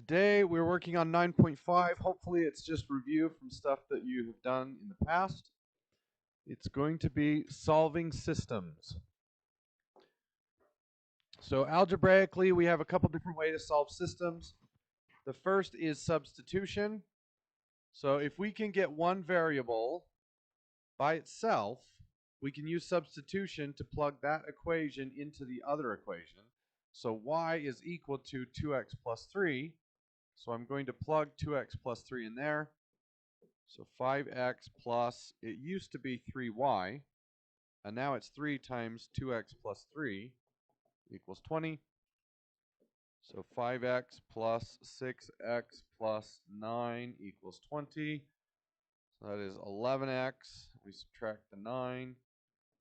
Today we're working on 9.5. Hopefully it's just review from stuff that you have done in the past. It's going to be solving systems. So algebraically we have a couple different ways to solve systems. The first is substitution. So if we can get one variable by itself, we can use substitution to plug that equation into the other equation. So y is equal to 2x plus 3. So I'm going to plug 2x plus 3 in there. So 5x plus, it used to be 3y, and now it's 3 times 2x plus 3 equals 20. So 5x plus 6x plus 9 equals 20. So that is 11x. We subtract the 9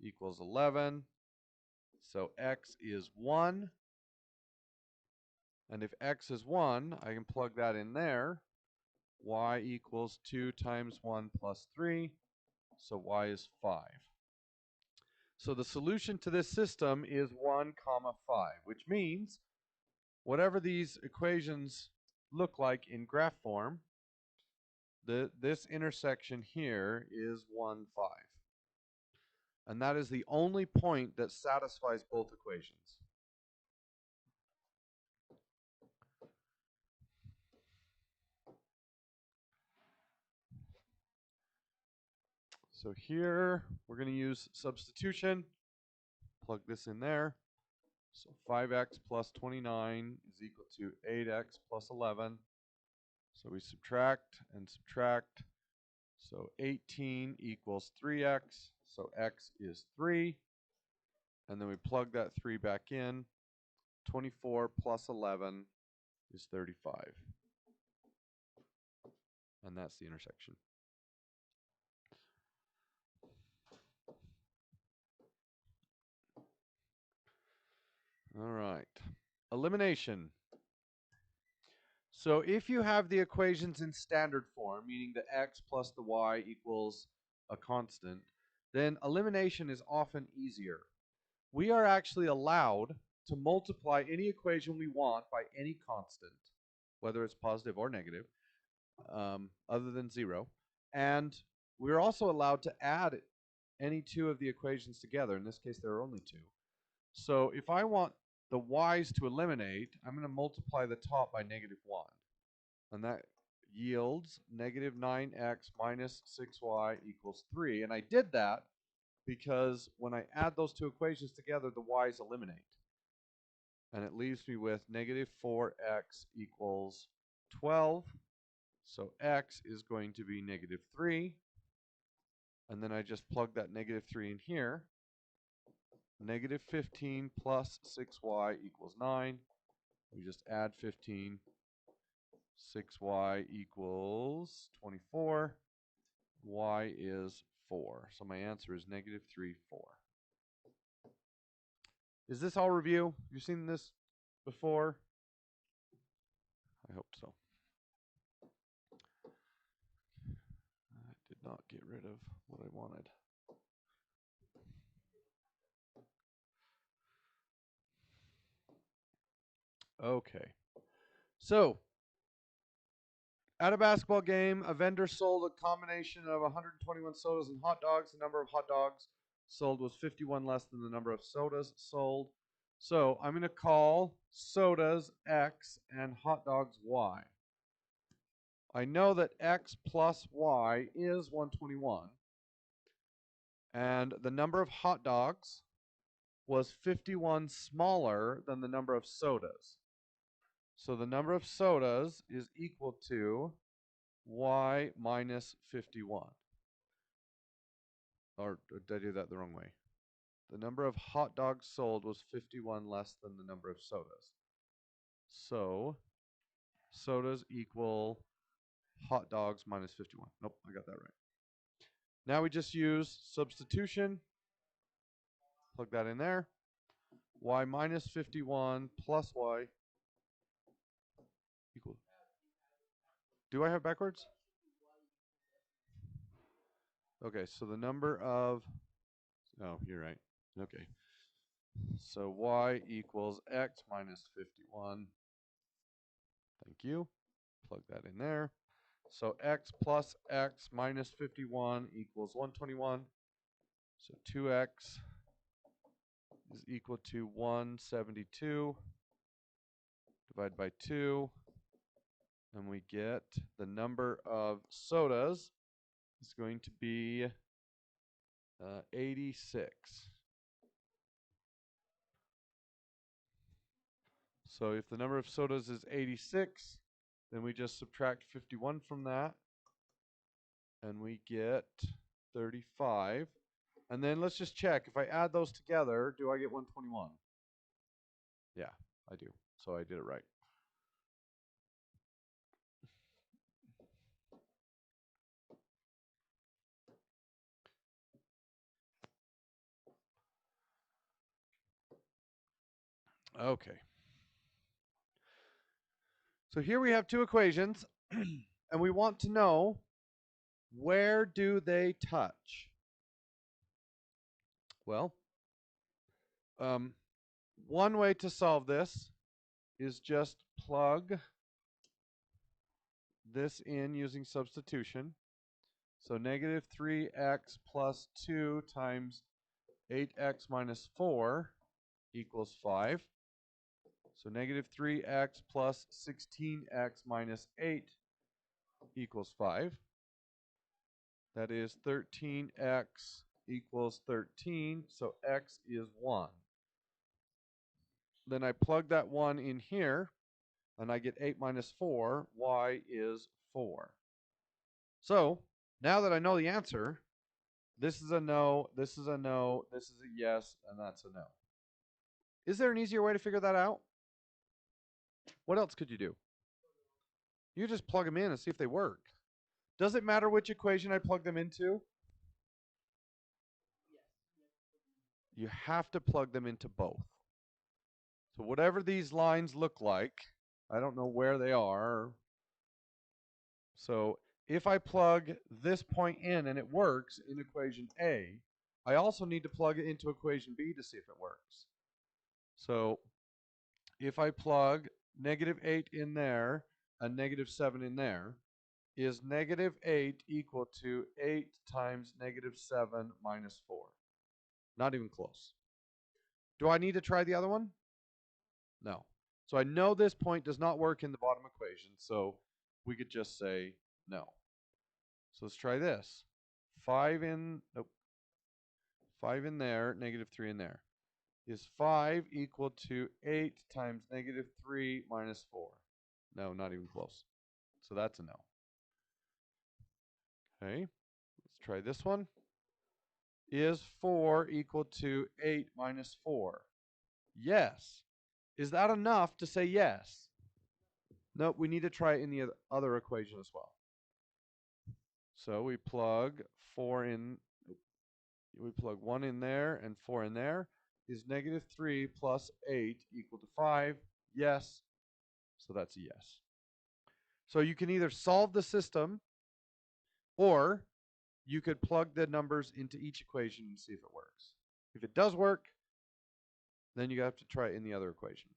equals 11. So x is 1. And if x is 1, I can plug that in there. Y equals 2 times 1 plus 3. So y is 5. So the solution to this system is 1 comma 5, which means whatever these equations look like in graph form, this intersection here is 1, 5. And that is the only point that satisfies both equations. So here we're going to use substitution. Plug this in there. So 5x plus 29 is equal to 8x plus 11. So we subtract and subtract. So 18 equals 3x. So x is 3. And then we plug that 3 back in. 24 plus 11 is 35. And that's the intersection. All right. Elimination. So if you have the equations in standard form, meaning the x plus the y equals a constant, then elimination is often easier. We are actually allowed to multiply any equation we want by any constant, whether it's positive or negative, other than 0. And we're also allowed to add any two of the equations together. In this case, there are only 2. So if I want the y's to eliminate, I'm going to multiply the top by -1. And that yields negative 9x minus 6y equals 3. And I did that because when I add those two equations together, the y's eliminate. And it leaves me with negative 4x equals 12. So x is going to be negative 3. And then I just plug that negative 3 in here. Negative 15 plus 6y equals 9. We just add 15. 6y equals 24. Y is 4. So my answer is negative 3, 4. Is this all review? You've seen this before? I hope so. I did not get rid of what I wanted. Okay. So, at a basketball game, a vendor sold a combination of 121 sodas and hot dogs. The number of hot dogs sold was 51 less than the number of sodas sold. So I'm going to call sodas X and hot dogs Y. I know that X plus Y is 121. And the number of hot dogs was 51 smaller than the number of sodas. So the number of sodas is equal to y minus 51. Or did I do that the wrong way? The number of hot dogs sold was 51 less than the number of sodas. So sodas equal hot dogs minus 51. Nope, I got that right. Now we just use substitution. Plug that in there. Y minus 51 plus y equal. Do I have backwards? Okay, so the number of, oh, you're right. Okay. So y equals x minus 51. Thank Thank you. Plug that in there. So x plus x minus 51 equals 121. So 2x is equal to 172. Divide by 2. And we get the number of sodas is going to be 86. So if the number of sodas is 86, then we just subtract 51 from that, and we get 35. And then let's just check. If I add those together, do I get 121? Yeah, I do. So I did it right. Okay. So here we have two equations, and we want to know, where do they touch? Well, one way to solve this is just plug this in using substitution. So negative 3x plus 2 times 8x minus 4 equals 5. So negative 3x plus 16x minus 8 equals 5. That is 13x equals 13, so x is 1. Then I plug that 1 in here, and I get 8 minus 4, y is 4. So now that I know the answer, this is a no, this is a no, this is a yes, and that's a no. Is there an easier way to figure that out? What else could you do? You just plug them in and see if they work. Does it matter which equation I plug them into? You have to plug them into both. So whatever these lines look like, I don't know where they are. So if I plug this point in and it works in equation A, I also need to plug it into equation B to see if it works. So if I plug negative 8 in there and negative 7 in there, is negative 8 equal to 8 times negative 7 minus 4? Not even close. Do I need to try the other one? No. So I know this point does not work in the bottom equation, so we could just say no. So let's try this. 5 in there, negative 3 in there. Is 5 equal to 8 times negative 3 minus 4? No, not even close. So that's a no. Okay, let's try this one. Is 4 equal to 8 minus 4? Yes. Is that enough to say yes? Nope, we need to try it in the other equation as well. So we plug 4 in, we plug 1 in there and 4 in there. Is negative 3 plus 8 equal to 5? Yes. So that's a yes. So you can either solve the system, or you could plug the numbers into each equation and see if it works. If it does work, then you have to try it in the other equation.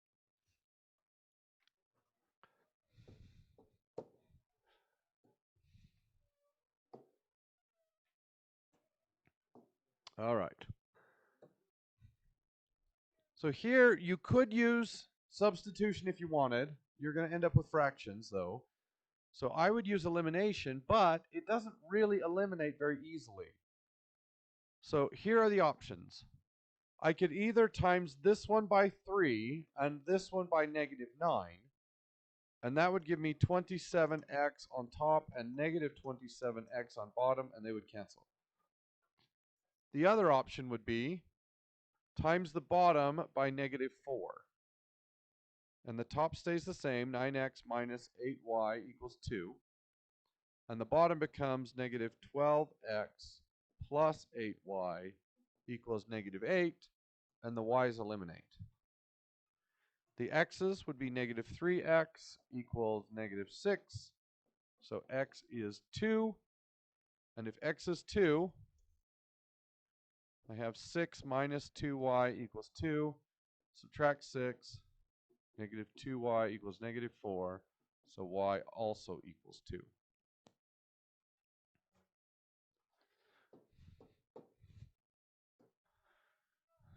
All right. So here you could use substitution if you wanted. You're going to end up with fractions, though. So I would use elimination, but it doesn't really eliminate very easily. So here are the options. I could either times this one by 3 and this one by negative 9. And that would give me 27x on top and negative 27x on bottom, and they would cancel. The other option would be times the bottom by negative 4. And the top stays the same, 9x minus 8y equals 2. And the bottom becomes negative 12x plus 8y equals negative 8, and the y's eliminate. The x's would be negative 3x equals negative 6. So x is 2. And if x is 2, I have 6 minus 2y equals 2. Subtract 6. Negative 2y equals negative 4. So y also equals 2.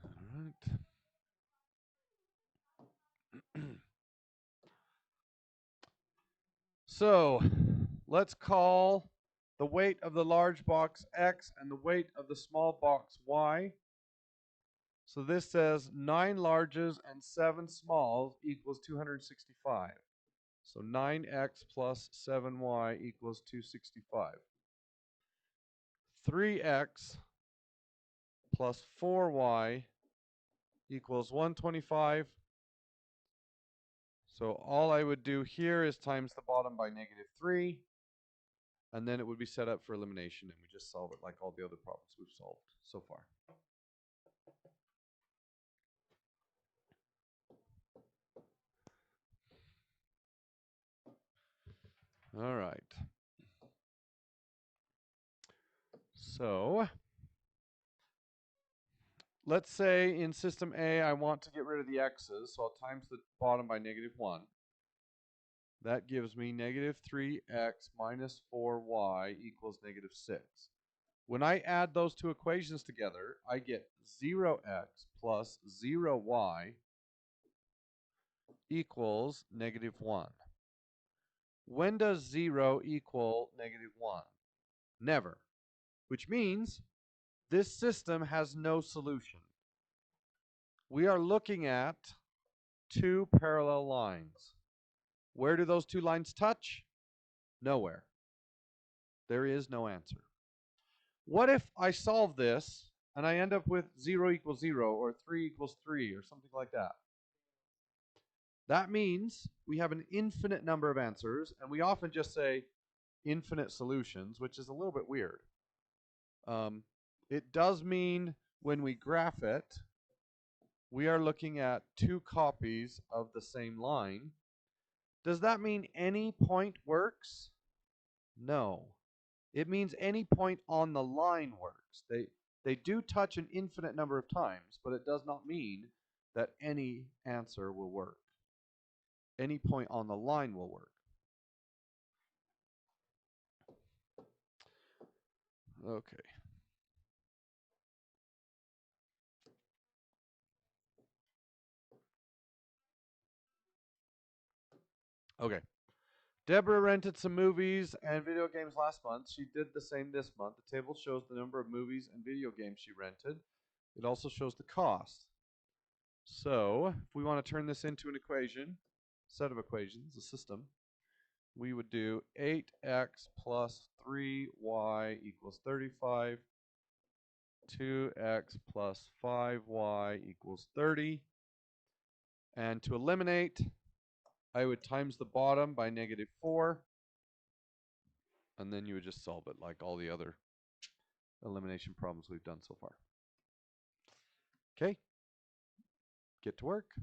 All right. So let's call the weight of the large box x and the weight of the small box y. So this says 9 larges and 7 smalls equals 265. So 9x plus 7y equals 265. 3x plus 4y equals 125. So all I would do here is times the bottom by -3, and then it would be set up for elimination, and we just solve it like all the other problems we've solved so far. All right. So let's say in system A, I want to get rid of the x's, so I'll times the bottom by -1. That gives me -3x minus 4y equals -6. When I add those two equations together, I get 0x plus 0y equals -1. When does 0 equal -1? Never. Which means this system has no solution. We are looking at two parallel lines. Where do those two lines touch? Nowhere. There is no answer. What if I solve this and I end up with 0 equals 0 or 3 equals 3 or something like that? That means we have an infinite number of answers, and we often just say infinite solutions, which is a little bit weird. It does mean when we graph it, we are looking at two copies of the same line. Does that mean any point works? No. It means any point on the line works. They do touch an infinite number of times, but it does not mean that any answer will work. Any point on the line will work. Okay. Okay. Deborah rented some movies and video games last month. She did the same this month. The table shows the number of movies and video games she rented. It also shows the cost. So, if we want to turn this into an equation, set of equations, a system, we would do 8x plus 3y equals 35, 2x plus 5y equals 30, and to eliminate, I would times the bottom by -4, and then you would just solve it like all the other elimination problems we've done so far. Okay, get to work.